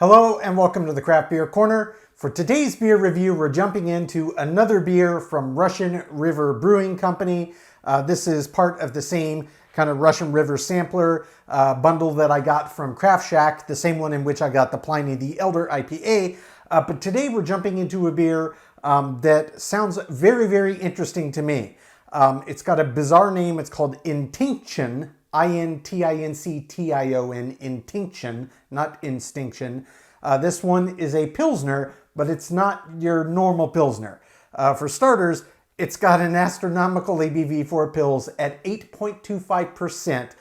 Hello and welcome to the Craft Beer Corner. For today's beer review, we're jumping into another beer from Russian River Brewing Company. This is part of the same kind of Russian River sampler bundle that I got from Craft Shack, the same one in which I got the Pliny the Elder IPA. But today we're jumping into a beer that sounds very, very interesting to me. It's got a bizarre name. It's called Intinction. I-N-T-I-N-C-T-I-O-N, Intinction, not Instinction. This one is a Pilsner, but it's not your normal Pilsner. For starters, it's got an astronomical ABV for a Pils at 8.25%.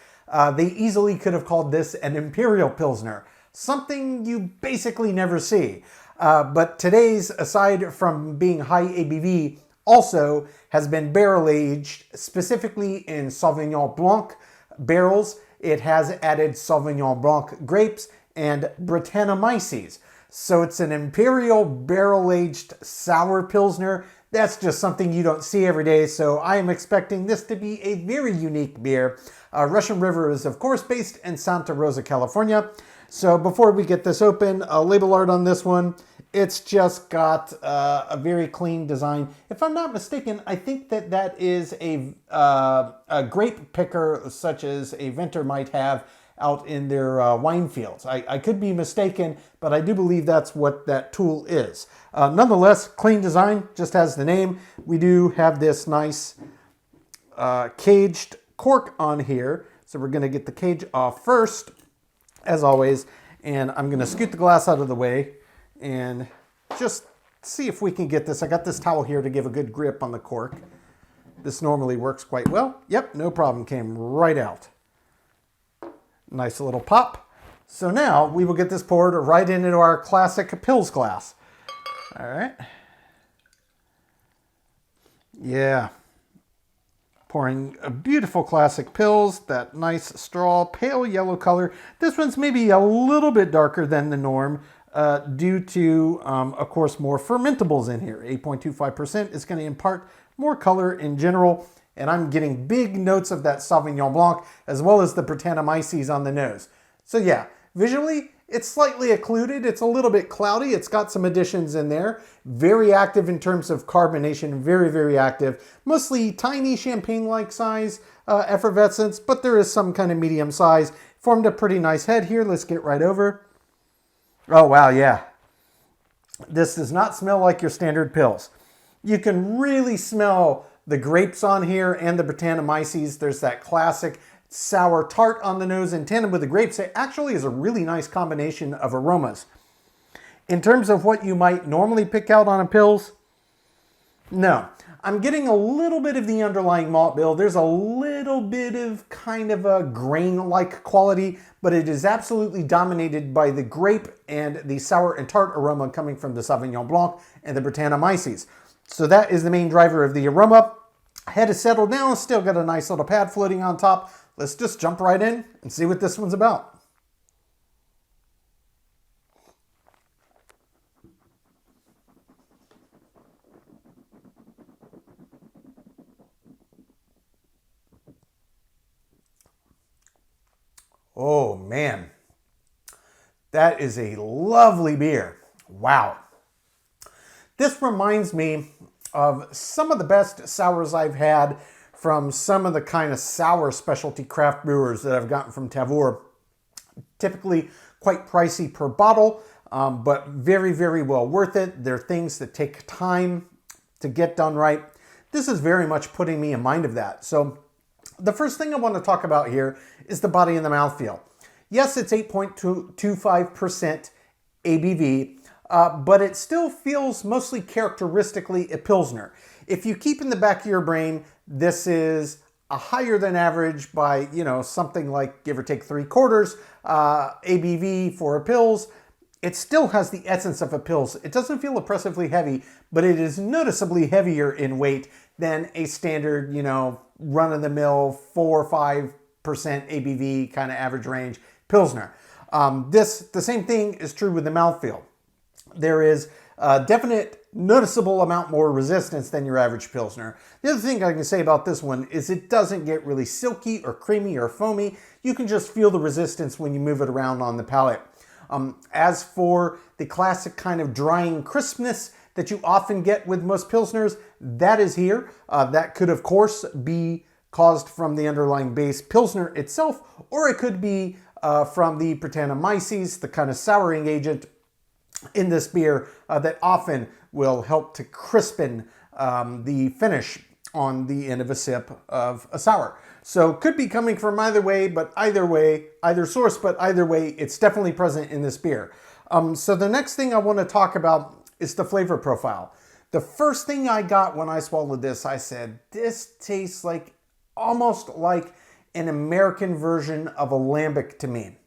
They easily could have called this an Imperial Pilsner, something you basically never see. But today's, aside from being high ABV, also has been barrel aged, specifically in sauvignon blanc barrels. It has added sauvignon blanc grapes and brettanomyces. So it's an imperial barrel-aged sour Pilsner. That's just something you don't see every day, so I am expecting this to be a very unique beer. Russian River is, of course, based in Santa Rosa, California. So before we get this open, label art on this one. It's just got a very clean design. If I'm not mistaken, I think that is a grape picker such as a vintner might have out in their wine fields. I could be mistaken, but I do believe that's what that tool is. Nonetheless, clean design, just has the name. We do have this nice caged cork on here. So we're gonna get the cage off first, as always, and I'm gonna scoot the glass out of the way and just see if we can get this. I got this towel here to give a good grip on the cork. This normally works quite well. Yep, no problem, came right out. Nice little pop. So now we will get this poured right into our classic Pils glass. All right. Yeah. Pouring a beautiful classic Pils, that nice straw, pale yellow color. This one's maybe a little bit darker than the norm due to, of course, more fermentables in here. 8.25% is going to impart more color in general. And I'm getting big notes of that Sauvignon Blanc as well as the brettanomyces on the nose. So yeah, visually, it's slightly occluded. It's a little bit cloudy. It's got some additions in there. Very active in terms of carbonation. Very, very active. Mostly tiny champagne-like size effervescence, but there is some kind of medium size. Formed a pretty nice head here. Let's get right over. Oh, wow, yeah. This does not smell like your standard Pils. You can really smell the grapes on here and the brettanomyces. There's that classic sour tart on the nose in tandem with the grapes. It actually is a really nice combination of aromas. In terms of what you might normally pick out on a Pils, no. I'm getting a little bit of the underlying malt bill. There's a little bit of kind of a grain-like quality, but it is absolutely dominated by the grape and the sour and tart aroma coming from the Sauvignon Blanc and the brettanomyces. So that is the main driver of the aroma. Head is settled now, still got a nice little pad floating on top. Let's just jump right in and see what this one's about. Oh man, that is a lovely beer. Wow. This reminds me of some of the best sours I've had from some of the kind of sour specialty craft brewers that I've gotten from Tavour. Typically quite pricey per bottle, but very, very well worth it. They're things that take time to get done right. This is very much putting me in mind of that. So the first thing I want to talk about here is the body and the mouthfeel. Yes, it's 8.25% ABV, but it still feels mostly characteristically a Pilsner. If you keep in the back of your brain, this is a higher than average by, something like give or take 3/4 ABV for a Pils. It still has the essence of a Pils. It doesn't feel oppressively heavy, but it is noticeably heavier in weight than a standard, run-of-the-mill 4 or 5% ABV kind of average range Pilsner. The same thing is true with the mouthfeel. There is a definite noticeable amount more resistance than your average Pilsner. The other thing I can say about this one is it doesn't get really silky or creamy or foamy. You can just feel the resistance when you move it around on the palate. As for the classic kind of drying crispness that you often get with most Pilsners, that is here. That could, of course, be caused from the underlying base Pilsner itself, or it could be from the brettanomyces, the kind of souring agent in this beer that often will help to crispen the finish on the end of a sip of a sour. So could be coming from either way, but either source, but either way, it's definitely present in this beer. So the next thing I want to talk about is the flavor profile. The first thing I got when I swallowed this, I said, this tastes like almost like an American version of a lambic to me.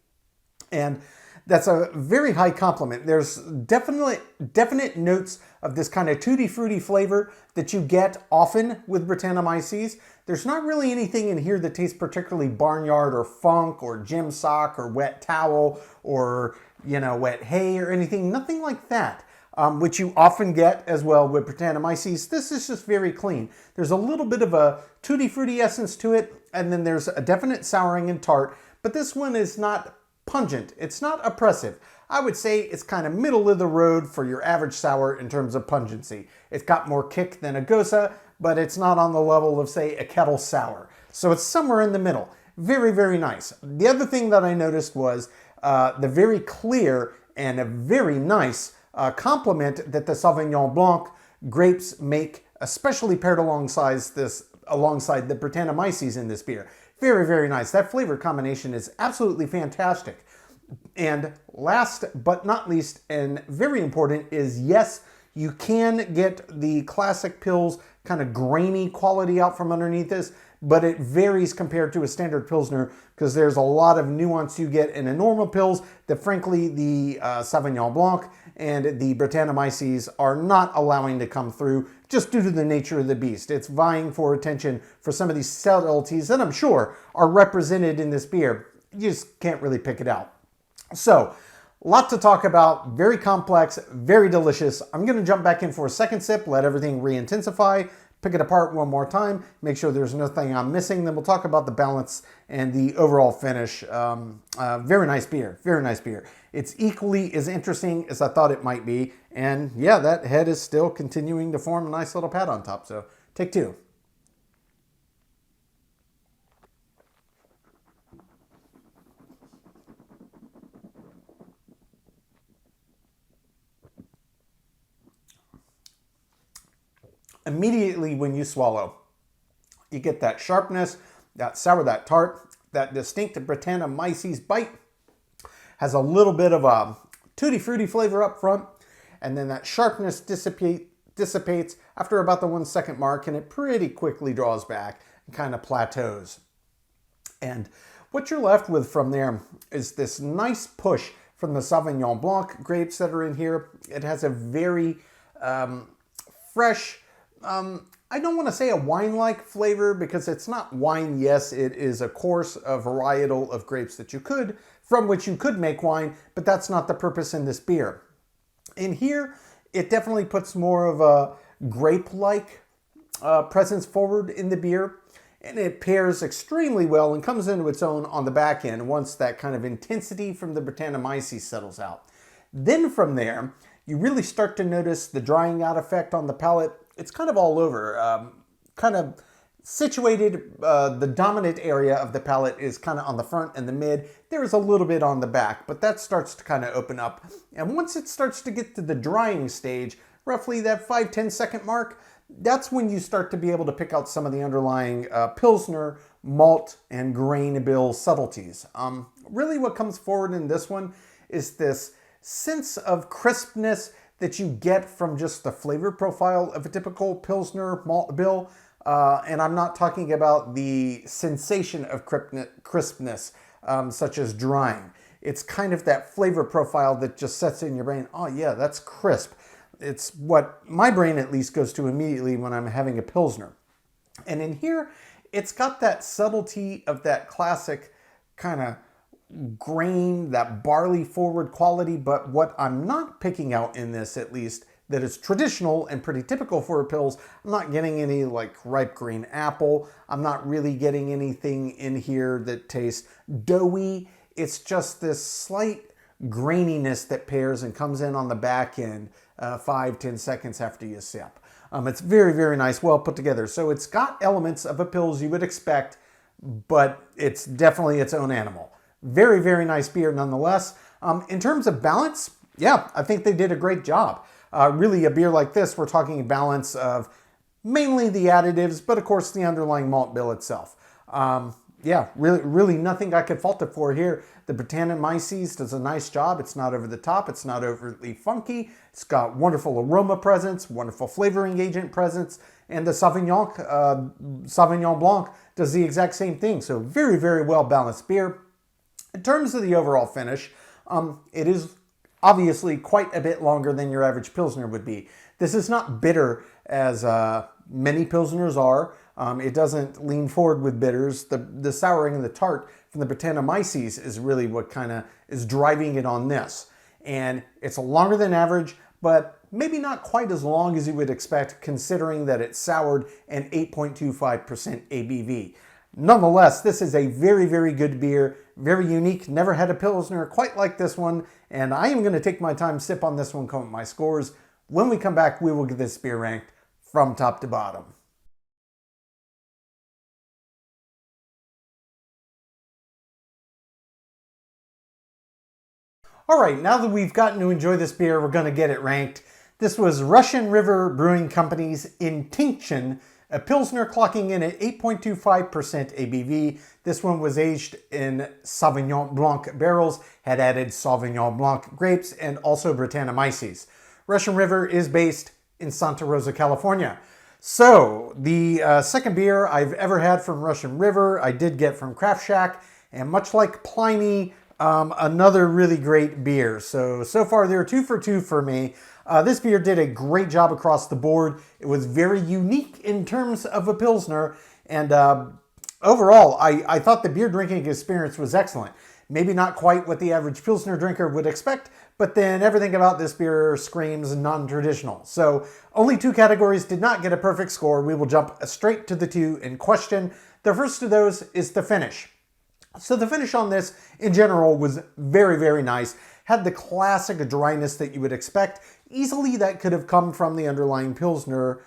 And that's a very high compliment. There's definite notes of this kind of tutti frutti flavor that you get often with brettanomyces. There's not really anything in here that tastes particularly barnyard or funk or gym sock or wet towel or, wet hay or anything. Nothing like that, which you often get as well with brettanomyces. This is just very clean. There's a little bit of a tutti frutti essence to it, and then there's a definite souring and tart, but this one is not pungent. It's not oppressive. I would say it's kind of middle of the road for your average sour in terms of pungency. It's got more kick than a Gosa, but it's not on the level of, say, a kettle sour. So it's somewhere in the middle. Very, very nice. The other thing that I noticed was the very clear and a very nice compliment that the Sauvignon Blanc grapes make, especially paired alongside the brettanomyces in this beer. Very, very nice. That flavor combination is absolutely fantastic. And last but not least, and very important, is yes, you can get the classic Pils kind of grainy quality out from underneath this, but it varies compared to a standard Pilsner because there's a lot of nuance you get in a normal Pils that frankly the Sauvignon Blanc and the brettanomyces are not allowing to come through just due to the nature of the beast. It's vying for attention for some of these subtleties that I'm sure are represented in this beer. You just can't really pick it out. So, a lot to talk about, very complex, very delicious. I'm going to jump back in for a second sip, let everything re-intensify, pick it apart one more time, make sure there's nothing I'm missing, then we'll talk about the balance and the overall finish. Very nice beer, very nice beer. It's equally as interesting as I thought it might be, and yeah, that head is still continuing to form a nice little pad on top, so take two. Immediately when you swallow, you get that sharpness, that sour, that tart, that distinct brettanomyces bite. Has a little bit of a tutti frutti flavor up front, and then that sharpness dissipates after about the 1 second mark, and it pretty quickly draws back and kind of plateaus. And what you're left with from there is this nice push from the Sauvignon Blanc grapes that are in here. It has a very fresh, I don't want to say a wine-like flavor because it's not wine. Yes, it is a course, a varietal of grapes from which you could make wine, but that's not the purpose in this beer. In here, it definitely puts more of a grape-like presence forward in the beer, and it pairs extremely well and comes into its own on the back end once that kind of intensity from the brettanomyces settles out. Then from there, you really start to notice the drying out effect on the palate. It's kind of all over, kind of situated. The dominant area of the palate is kind of on the front and the mid. There is a little bit on the back, but that starts to kind of open up. And once it starts to get to the drying stage, roughly that 5-10 second mark, that's when you start to be able to pick out some of the underlying Pilsner, malt, and grain bill subtleties. Really what comes forward in this one is this sense of crispness that you get from just the flavor profile of a typical Pilsner malt bill. And I'm not talking about the sensation of crispness, such as drying. It's kind of that flavor profile that just sets in your brain, oh yeah, that's crisp. It's what my brain at least goes to immediately when I'm having a Pilsner. And in here, it's got that subtlety of that classic kind of grain, that barley forward quality, but what I'm not picking out in this, at least, that is traditional and pretty typical for a Pils, I'm not getting any like ripe green apple. I'm not really getting anything in here that tastes doughy. It's just this slight graininess that pairs and comes in on the back end 5-10 seconds after you sip. It's very, very nice, well put together. So it's got elements of a Pils you would expect, but it's definitely its own animal. Very, very nice beer nonetheless. In terms of balance, yeah, I think they did a great job. Really, a beer like this, we're talking balance of mainly the additives, but of course the underlying malt bill itself. Yeah, really nothing I could fault it for here. The brettanomyces does a nice job. It's not over the top. It's not overly funky. It's got wonderful aroma presence, wonderful flavoring agent presence, and the sauvignon blanc does the exact same thing. So very, very well balanced beer. In terms of the overall finish, it is obviously quite a bit longer than your average Pilsner would be. This is not bitter as many Pilsners are. It doesn't lean forward with bitters. The souring and the tart from the brettanomyces is really what kind of is driving it on this. And it's longer than average, but maybe not quite as long as you would expect considering that it's soured and 8.25% ABV. Nonetheless, this is a very, very good beer, very unique. Never had a Pilsner quite like this one, and I am going to take my time, sip on this one, come up my scores. When we come back, we will get this beer ranked from top to bottom. All right, now that we've gotten to enjoy this beer, we're going to get it ranked. This was Russian River Brewing Company's Intinction, a Pilsner clocking in at 8.25% ABV. This one was aged in Sauvignon Blanc barrels, had added Sauvignon Blanc grapes, and also brettanomyces. Russian River is based in Santa Rosa, California. So, the second beer I've ever had from Russian River, I did get from Craft Shack, and much like Pliny, another really great beer. So far they're 2 for 2 for me. This beer did a great job across the board. It was very unique in terms of a Pilsner, and overall, I thought the beer drinking experience was excellent. Maybe not quite what the average Pilsner drinker would expect, but then everything about this beer screams non-traditional. So only 2 categories did not get a perfect score. We will jump straight to the 2 in question. The first of those is the finish. So the finish on this, in general, was very, very nice. Had the classic dryness that you would expect. Easily that could have come from the underlying Pilsner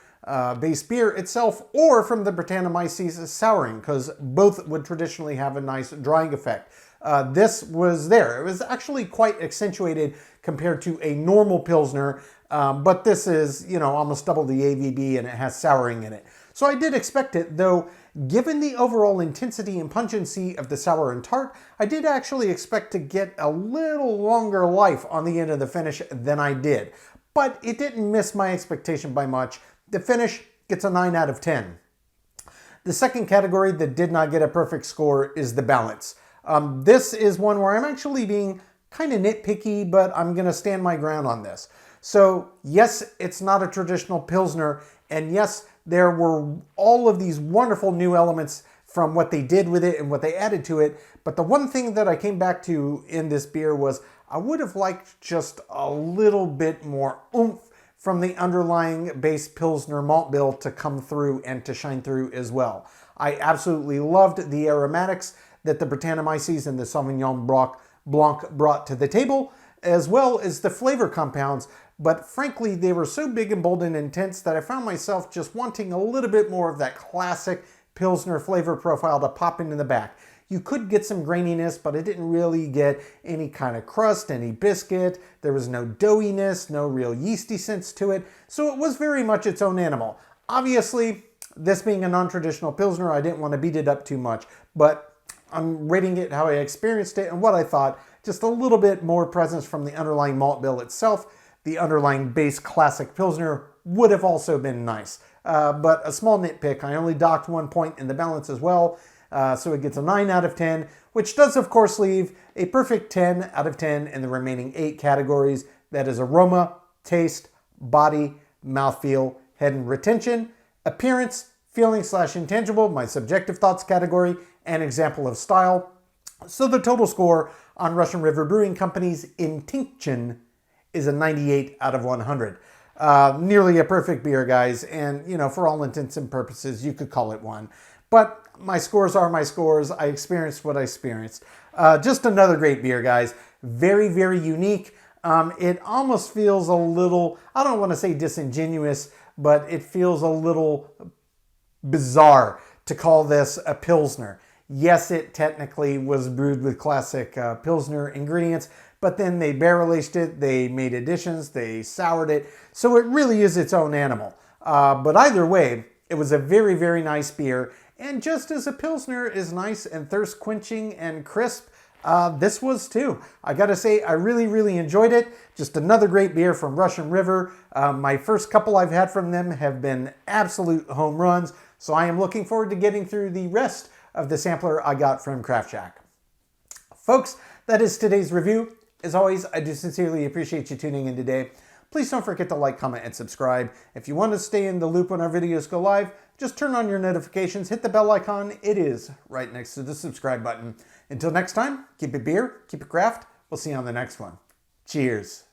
base beer itself or from the brettanomyces souring, because both would traditionally have a nice drying effect. This was there. It was actually quite accentuated compared to a normal Pilsner, but this is, almost double the ABV and it has souring in it. So I did expect it, though given the overall intensity and pungency of the sour and tart, I did actually expect to get a little longer life on the end of the finish than I did. But it didn't miss my expectation by much. The finish gets a 9 out of 10. The second category that did not get a perfect score is the balance. This is one where I'm actually being kind of nitpicky, but I'm going to stand my ground on this. So yes, it's not a traditional Pilsner, and yes, there were all of these wonderful new elements from what they did with it and what they added to it. But the one thing that I came back to in this beer was I would have liked just a little bit more oomph from the underlying base Pilsner malt bill to come through and to shine through as well. I absolutely loved the aromatics that the brettanomyces and the Sauvignon Blanc brought to the table, as well as the flavor compounds. But frankly, they were so big and bold and intense that I found myself just wanting a little bit more of that classic Pilsner flavor profile to pop into the back. You could get some graininess, but I didn't really get any kind of crust, any biscuit. There was no doughiness, no real yeasty sense to it. So it was very much its own animal. Obviously, this being a non-traditional Pilsner, I didn't want to beat it up too much, but I'm rating it how I experienced it and what I thought. Just a little bit more presence from the underlying malt bill itself. The underlying base classic Pilsner would have also been nice. But a small nitpick, I only docked 1 point in the balance as well. So it gets a 9 out of 10, which does of course leave a perfect 10 out of 10 in the remaining 8 categories. That is aroma, taste, body, mouthfeel, head and retention, appearance, feeling/intangible, my subjective thoughts category, and example of style. So the total score on Russian River Brewing Company's Intinction is a 98 out of 100. Nearly a perfect beer, guys, and for all intents and purposes, you could call it one. But my scores are my scores. I experienced what I experienced. Just another great beer, guys. Very, very unique. It almost feels a little, I don't want to say disingenuous, but it feels a little bizarre to call this a Pilsner. Yes, it technically was brewed with classic Pilsner ingredients, but then they barrel aged it, they made additions, they soured it, so it really is its own animal. But either way, it was a very, very nice beer, and just as a Pilsner is nice and thirst quenching and crisp, this was too. I gotta say, I really, really enjoyed it. Just another great beer from Russian River. My first couple I've had from them have been absolute home runs, so I am looking forward to getting through the rest of the sampler I got from Craft Shack. Folks, that is today's review. As always, I do sincerely appreciate you tuning in today. Please don't forget to like, comment, and subscribe. If you want to stay in the loop when our videos go live, just turn on your notifications, hit the bell icon. It is right next to the subscribe button. Until next time, keep it beer, keep it craft. We'll see you on the next one. Cheers.